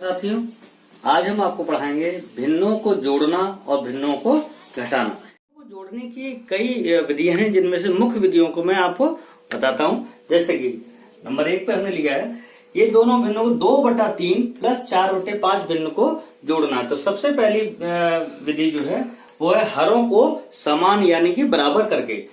साथियों, आज हम आपको पढ़ाएंगे भिन्नों को जोड़ना और भिन्नों को घटाना। जोड़ने की कई विधियां हैं, जिनमें से मुख्य विधियों को मैं आपको बताता हूं। जैसे कि नंबर 1 पे हमने लिया है ये दोनों भिन्नों को 2/3 प्लस 4/5 भिन्न को जोड़ना। तो सबसे पहली विधि जो है वो है हरों को समान यानी कि बराबर करके।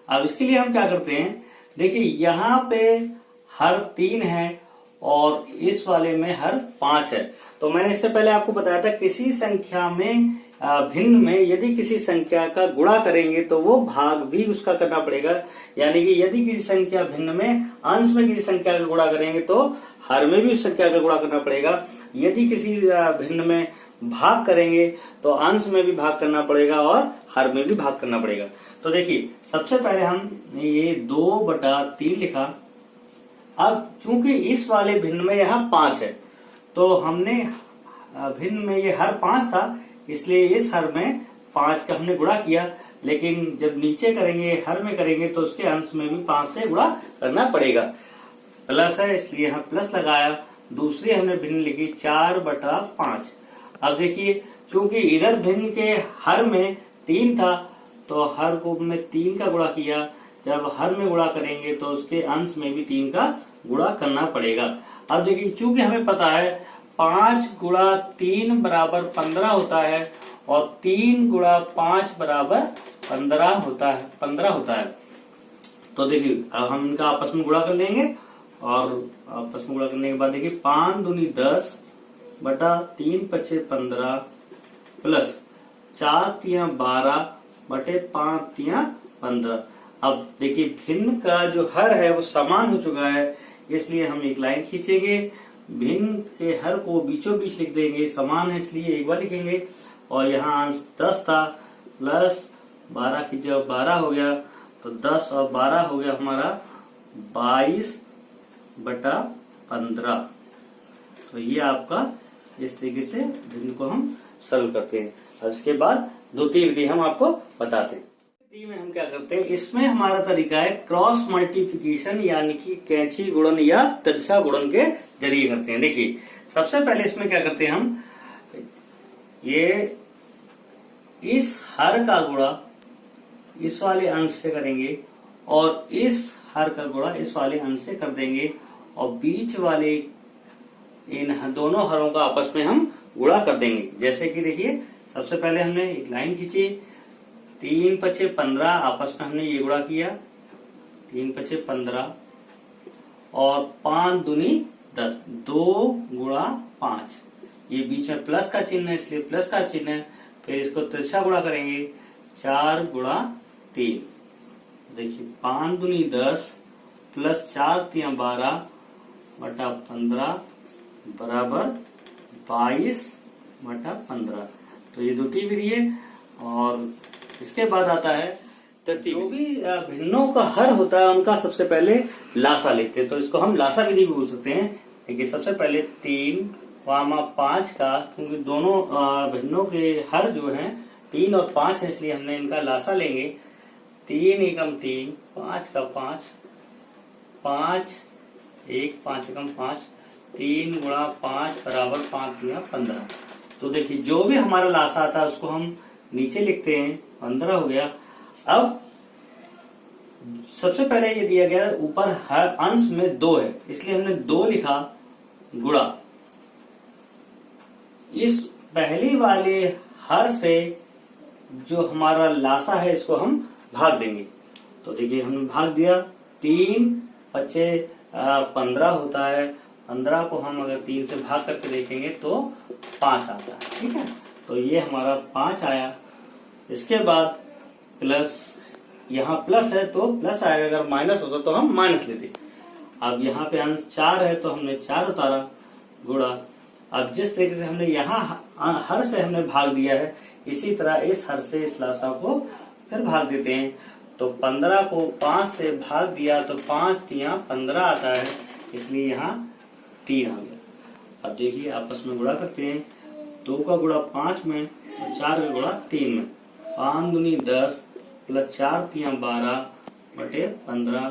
अब इसके लिए हम क्या करते हैं, देखिए यहाँ पे हर 3 है और इस वाले में हर 5 है। तो मैंने इससे पहले आपको बताया था किसी संख्या में भिन्न में यदि किसी संख्या का गुणा करेंगे तो वो भाग भी उसका करना पड़ेगा। यानी कि यदि किसी संख्या भिन्न में अंश में किसी संख्या का गुणा करेंगे तो हर में भी उस संख्या का गुणा करना पड़ेगा। यदि किसी भिन्न में भाग करेंगे तो अंश में भी भाग करना पड़ेगा और हर में भी भाग करना पड़ेगा। तो देखिए सबसे पहले हम ये 2/3 लिखा। अब चूंकि इस वाले भिन्न में यहाँ 5 है तो हमने भिन्न में ये हर 5 था, इसलिए इस हर में 5 का हमने गुणा किया। लेकिन जब नीचे करेंगे हर में करेंगे तो उसके अंश में भी 5 से गुणा करना पड़ेगा। प्लस है इसलिए यहाँ प्लस लगाया। दूसरी हमने भिन्न लिखी 4/5। अब देखिए चूंकि इधर भिन्न के हर में 3 था तो हर को में 3 का गुणा किया। जब हर में गुणा करेंगे तो उसके अंश में भी 3 का गुणा करना पड़ेगा। अब देखिए चूंकि हमें पता है 5 × 3 = 15 होता है और 3 × 5 = 15 होता है। तो देखिए अब हम इनका आपस में गुणा कर लेंगे और आपस में गुणा करने के बाद देखिए 5 दूनी 10 बटा 3 पचे 15 प्लस 4 तिया 12 बटे 5 तिया 15। अब देखिए भिन्न का जो हर है वो समान हो चुका है, इसलिए हम एक लाइन खींचेंगे। भिन्न के हर को बीचों बीच लिख देंगे, समान है इसलिए एक बार लिखेंगे। और यहाँ अंश 10 था प्लस 12 की जब 12 हो गया तो 10 और 12 हो गया हमारा 22/15। तो ये आपका इस तरीके से भिन्न को हम सरल करते हैं। और इसके बाद द्वितीय विधि हम आपको बताते हैं। में हम क्या करते हैं, इसमें हमारा तरीका है क्रॉस मल्टीप्लिकेशन यानी कि कैंची गुणन या तिरछा गुणन के जरिए करते हैं। देखिए सबसे पहले इसमें क्या करते हैं, हम ये इस हर का गुणा इस वाले अंश से करेंगे और इस हर का गुणा इस वाले अंश से कर देंगे और बीच वाले इन दोनों हरों का आपस में हम गुणा कर देंगे। जैसे कि देखिए सबसे पहले हमने एक लाइन खींची, 3 पचे 15 आपस में हमने ये गुणा किया, 3 पचे 15 और 5 दूनी 10, 2 × 5। ये बीच में प्लस का चिन्ह है इसलिए प्लस का चिन्ह है। फिर इसको तिरछा गुणा करेंगे 4 × 3। देखिए 5 दूनी 10 प्लस 4 तिया 12 बटा 15 बराबर 22/15। तो ये द्वितीय विधि है। और इसके बाद आता है तृतीय। जो भी भिन्नों का हर होता है उनका सबसे पहले लासा लेते हैं, तो इसको हम लासा विधि भी बोल सकते हैं। देखिए सबसे पहले 3 वामा 5 का, क्योंकि दोनों भिन्नों के हर जो हैं 3 और 5 है इसलिए हमने इनका लासा लेंगे। 3 एकम 3, 5 का 5, 5 1 5 एकम 5, 3 × 5 = 5 तिया 15। तो देखिए जो भी हमारा लासा आता है उसको हम नीचे लिखते हैं, 15 हो गया। अब सबसे पहले ये दिया गया ऊपर हर अंश में 2 है इसलिए हमने 2 लिखा गुणा इस पहली वाले हर से जो हमारा लासा है इसको हम भाग देंगे। तो देखिए हमने भाग दिया, 3 पचे 15 होता है। 15 को हम अगर 3 से भाग करके देखेंगे तो 5 आता है, ठीक है। तो ये हमारा 5 आया। इसके बाद प्लस, यहाँ प्लस है तो प्लस आएगा, अगर माइनस होता तो हम माइनस लेते। अब यहाँ पे अंश 4 है तो हमने 4 उतारा गुणा। अब जिस तरीके से हमने यहाँ हर से हमने भाग दिया है इसी तरह इस हर से इस लासा को फिर भाग देते हैं। तो 15 को 5 से भाग दिया तो 5 तिया 15 आता है, इसलिए यहाँ 3 आ गया। अब देखिए आपस में गुणा करते हैं, 2 का गुणा 5 में और 4 का गुणा 3 में। 5 दूनी 10 प्लस 4 तिया 12 बटे 15।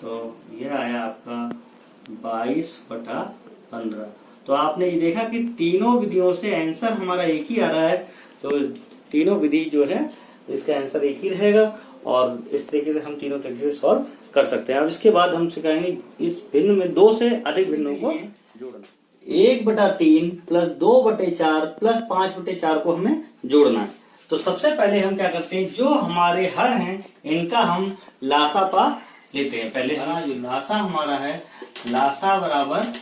तो ये आया आपका 22/15। तो आपने ये देखा कि तीनों विधियों से आंसर हमारा एक ही आ रहा है। तो तीनों विधि जो है इसका आंसर एक ही रहेगा और इस तरीके से हम तीनों तरीके से सॉल्व कर सकते हैं। अब इसके बाद हम सिखाएंगे इस भिन्न में दो से अधिक भिन्नों को जोड़ना। 1/3 प्लस 2/4 प्लस 5/4 को हमें जोड़ना है। तो सबसे पहले हम क्या करते हैं, जो हमारे हर हैं इनका हम लासा पा लेते हैं। पहले हमारा जो लासा हमारा है, लासा बराबर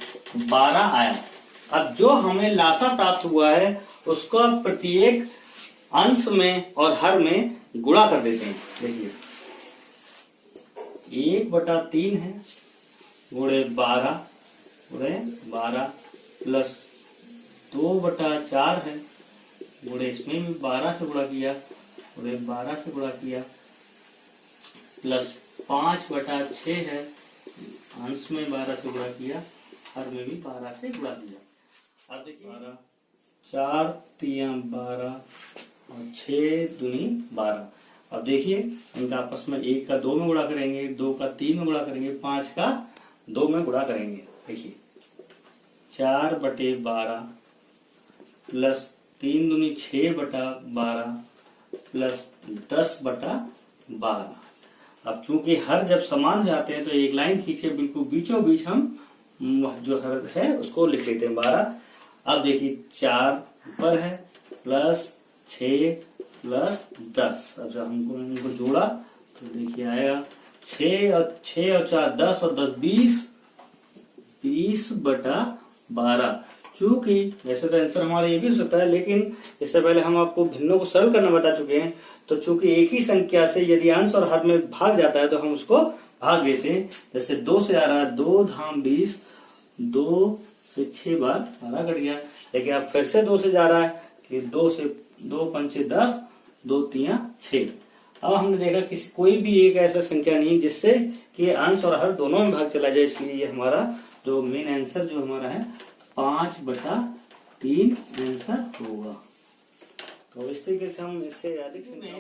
12 आया। अब जो हमें लासा प्राप्त हुआ है उसको प्रत्येक अंश में और हर में गुणा कर देते हैं। देखिए 1/3 है गुणे 12 प्लस 2/4 है गुणे इसमें भी 12 से गुणा किया गुणे 12 से गुणा किया प्लस 5/6 है अंश में 12 से गुणा किया हर में भी 12 से गुणा किया। अब देखिए 12 4 3 12 और 6 दूनी 12। अब देखिए इनका आपस में 1 का 2 में गुणा करेंगे, 2 का 3 में गुणा करेंगे, 5 का 2 में गुणा करेंगे। देखिए 4/12 प्लस 3 दूनी 6/12 प्लस 10/12। अब चूंकि हर जब समान हो जाते हैं तो एक लाइन खींचे, बिल्कुल बीचों बीच हम जो हर है उसको लिख लेते हैं 12। अब देखिए 4 ऊपर है प्लस 6 प्लस 10। अब जब हमको इनको जोड़ा तो देखिए आएगा 6 और 4 10 और 10 20/12। चूंकि वैसे तो आंसर हमारा ये भी हो सकता है, लेकिन इससे पहले हम आपको भिन्नों को सरल करना बता चुके हैं। तो चूंकि एक ही संख्या से यदि अंश और हर में भाग जाता है तो हम उसको भाग देते हैं। जैसे 2 से आ रहा है 2 धाम 20, 2 से 6 बार 12 कट गया। लेकिन अब फिर से 2 से जा रहा है कि 2 से 2 पंचे 10, 2 3 6। अब हमने देखा कि कोई भी एक ऐसा संख्या नहीं जिससे कि अंश और हर दोनों में भाग चला जाए, इसलिए ये हमारा जो मेन आंसर जो हमारा है 5/3 आंसर होगा। तो इस तरीके से हम इससे अधिक में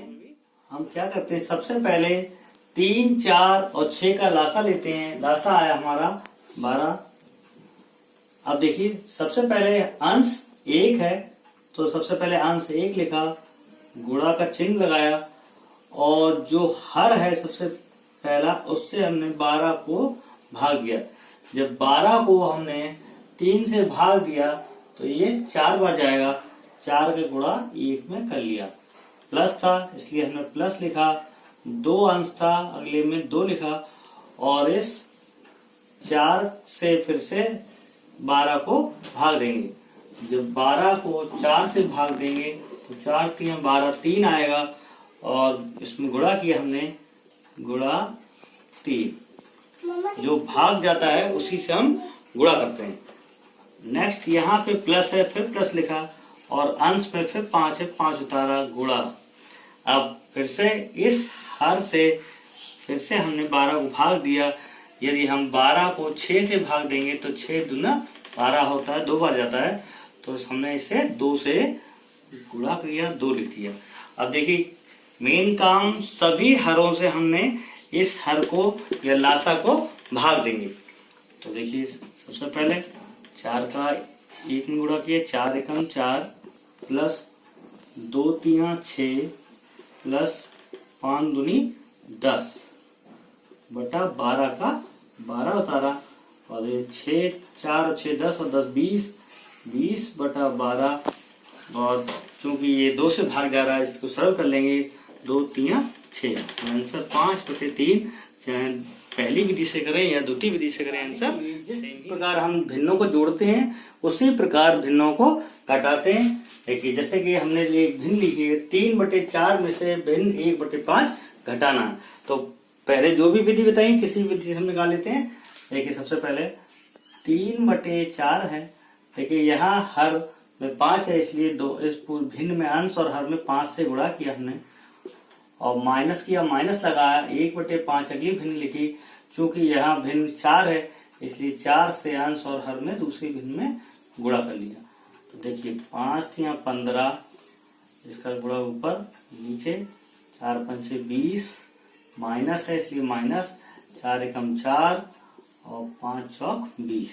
हम क्या करते हैं, सबसे पहले 3 4 और 6 का लासा लेते हैं। लासा आया हमारा 12। अब देखिए सबसे पहले अंश 1 है तो सबसे पहले अंश 1 लिखा, गुणा का चिन्ह लगाया और जो हर है सबसे पहला उससे हमने 12 को भाग दिया। जब 12 को हमने 3 से भाग दिया तो ये 4 बार जाएगा, 4 के गुणा 1 में कर लिया। प्लस था इसलिए हमने प्लस लिखा, 2 अंश था अगले में 2 लिखा और इस 4 से फिर से 12 को भाग देंगे। जब 12 को 4 से भाग देंगे तो 4 3 12 3 आएगा और इसमें गुणा किया हमने, गुणा 3। जो भाग जाता है उसी से हम गुणा करते हैं। नेक्स्ट यहाँ पे प्लस है, फिर प्लस लिखा और अंश में फिर 5 है, 5 उतारा, गुणा। अब फिर से इस हर से फिर से हमने 12 को भाग दिया। यदि हम 12 को 6 से भाग देंगे तो 6 दूना 12 होता है, 2 बार जाता है, तो हमने इसे 2 से गुणा किया, 2 लिख दिया। अब देखिए मेन काम सभी हरों से हमने इस हर को या लासा को भाग देंगे। तो देखिए सबसे पहले 4 का 1 में गुणा किया, 4 एकम 4 प्लस 2 3 6 प्लस 5 दूनी 10 बटा 12 का 12 उतारा और 6 4 6 10 और 10 20/12। और चूंकि ये 2 से भाग जा रहा है इसको सरल कर लेंगे, 2 3 6 आंसर 5/3। चाहे पहली विधि से करें या दूसरी विधि से करें, आंसर जिस प्रकार हम भिन्नों को जोड़ते हैं उसी प्रकार भिन्नों को घटाते हैं। देखिए जैसे कि हमने एक भिन्न लिखी है, 3/4 में से भिन्न 1/5 घटाना है। तो पहले जो भी विधि बताई किसी विधि से हम निकाल लेते हैं। देखिए सबसे पहले 3/4 है। देखिए यहाँ हर में 5 है इसलिए इस पूरे भिन्न में अंश और हर में 5 से गुणा किया हमने और माइनस किया, माइनस लगाया, 1/5 अगली भिन्न लिखी। चूंकि यहाँ भिन्न 4 है इसलिए 4 से अंश और हर में दूसरी भिन्न में गुणा कर लिया। तो देखिए 5 3 15, इसका गुणा ऊपर नीचे, 4 5 20, माइनस है इसलिए माइनस, 4 एकम 4 और 5 चौक 20।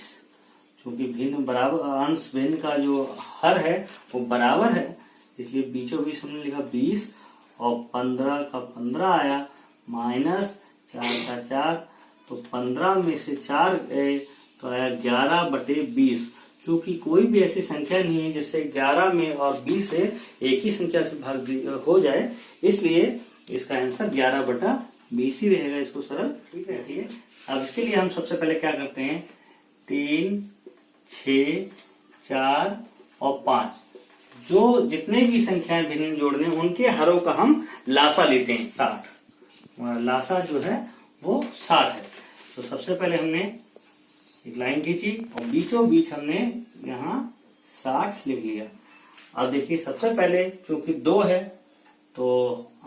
क्योंकि भिन्न बराबर अंश भिन्न का जो हर है वो बराबर है, इसलिए बीचों बीच हमने लिखा 20 और 15 का 15 आया, माइनस 4 का 4, तो 15 में से 4 गए तो आया 11/20। क्योंकि कोई भी ऐसी संख्या नहीं है जिससे 11 में और 20 से एक ही संख्या से भाग हो जाए, इसलिए इसका आंसर 11/20 ही रहेगा। इसको सरल ठीक है। अब इसके लिए हम सबसे पहले क्या करते हैं, 3, 6, 4 और 5 जो जितने भी संख्याएं भिन्न जोड़ने उनके हरों का हम लासा लेते हैं 60। लासा जो है वो 60 है। तो सबसे पहले हमने एक लाइन खींची और बीचों बीच हमने यहाँ 60 लिख लिया। अब देखिए सबसे पहले चूंकि 2 है तो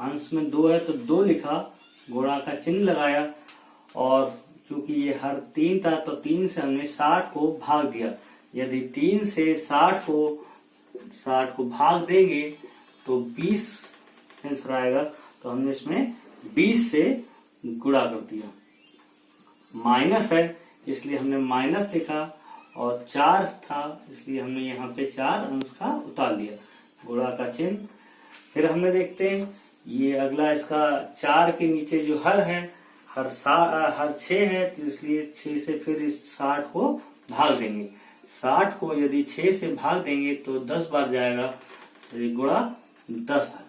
अंश में 2 है तो 2 लिखा, गुणा का चिन्ह लगाया, और चूंकि ये हर 3 था तो 3 से हमने 60 को भाग दिया। यदि 3 से 60 को भाग देंगे तो 20 आंसर आएगा, तो हमने इसमें 20 से गुणा कर दिया। माइनस है इसलिए हमने माइनस लिखा, और 4 था इसलिए हमने यहाँ पे 4 अंश का उतार लिया, गुणा का चिन्ह। फिर हमने देखते हैं ये अगला, इसका 4 के नीचे जो हर है, हर 6 है, तो इसलिए 6 से फिर इस 60 को भाग देंगे। 60 को यदि 6 से भाग देंगे तो 10 बार जाएगा, तो ये गुणा 10 है।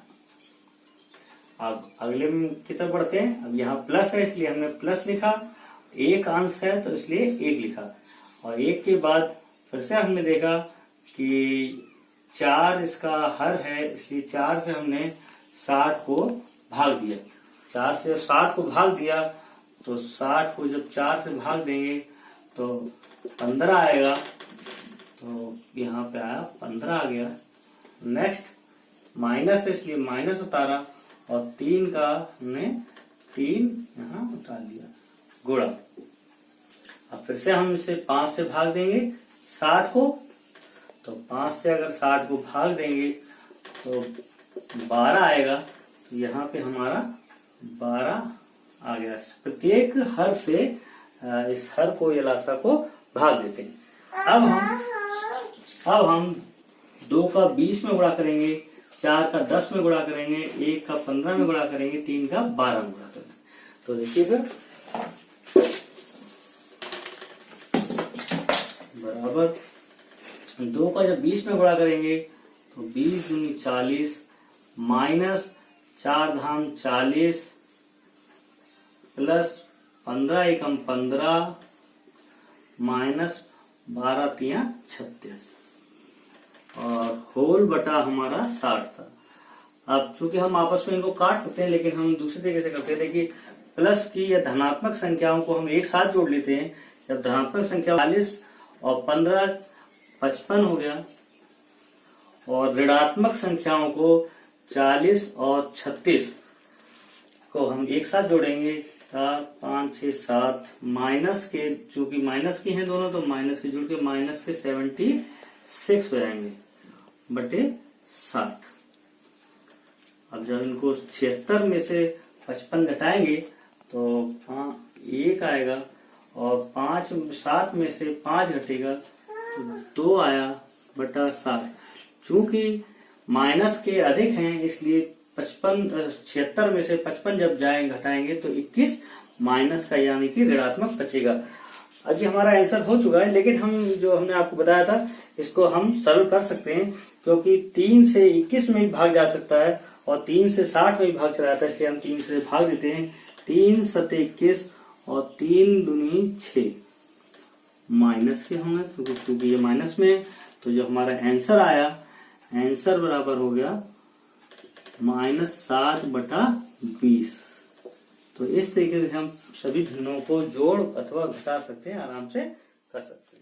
अब अगले की तरफ बढ़ते हैं। अब यहाँ प्लस है इसलिए हमने प्लस लिखा, एक अंश है तो इसलिए 1 लिखा, और 1 के बाद फिर से हमने देखा कि 4 इसका हर है, इसलिए 4 से हमने 60 को भाग दिया। 4 से 60 को भाग दिया तो 60 को जब 4 से भाग देंगे तो 15 आएगा, तो यहाँ पे आया 15 आ गया। नेक्स्ट माइनस है इसलिए माइनस उतारा, और 3 का हमने 3 यहाँ उतार लिया, गुणा। अब फिर से हम इसे 5 से भाग देंगे 60 को, तो 5 से अगर 60 को भाग देंगे तो 12 आएगा, तो यहाँ पे हमारा 12 आ गया। प्रत्येक हर से इस हर को या लासा को भाग देते हैं। अब हम 2 का 20 में गुणा करेंगे, 4 का 10 में गुणा करेंगे, 1 का 15 में गुणा करेंगे, 3 का 12 में गुणा करेंगे। तो देखिए फिर बराबर 2 का जब 20 में गुणा करेंगे तो 20 दूनी 40, माइनस 4 धाम 40, प्लस 15 एकम 15, माइनस 12 तिया 36, और होल बटा हमारा 60 था। अब चूंकि हम आपस में इनको काट सकते हैं, लेकिन हम दूसरे तरीके से करते हैं। देखिए प्लस की या धनात्मक संख्याओं को हम एक साथ जोड़ लेते हैं। जब धनात्मक संख्या 40 और 15 55 हो गया, और ऋणात्मक संख्याओं को 40 और 36 को हम एक साथ जोड़ेंगे, 4 5 6 7, माइनस के चूंकि माइनस की हैं दोनों, तो माइनस के जुड़ के माइनस के 76 हो जाएंगे बटे 60। अब जब इनको 76 में से 55 घटाएंगे तो 1 आएगा, और 7 में से 5 घटेगा तो 2 आया बटा 60। चूंकि माइनस के अधिक हैं इसलिए 76 में से 55 जब घटाएंगे तो 21 माइनस का यानी कि ऋणात्मक बचेगा। अब ये हमारा आंसर हो चुका है, लेकिन हम जो हमने आपको बताया था इसको हम सरल कर सकते हैं, क्योंकि 3 से 21 में भी भाग जा सकता है और 3 से 60 में भी भाग चला जाता है, इसलिए हम 3 से भाग देते हैं। 3 7 21 और 3 दूनी 6 माइनस के होंगे, क्योंकि ये माइनस में है, तो जो हमारा आंसर आया, आंसर बराबर हो गया -7 बटा 20। तो इस तरीके से हम सभी भिन्नों को जोड़ अथवा घटा सकते हैं, आराम से कर सकते हैं।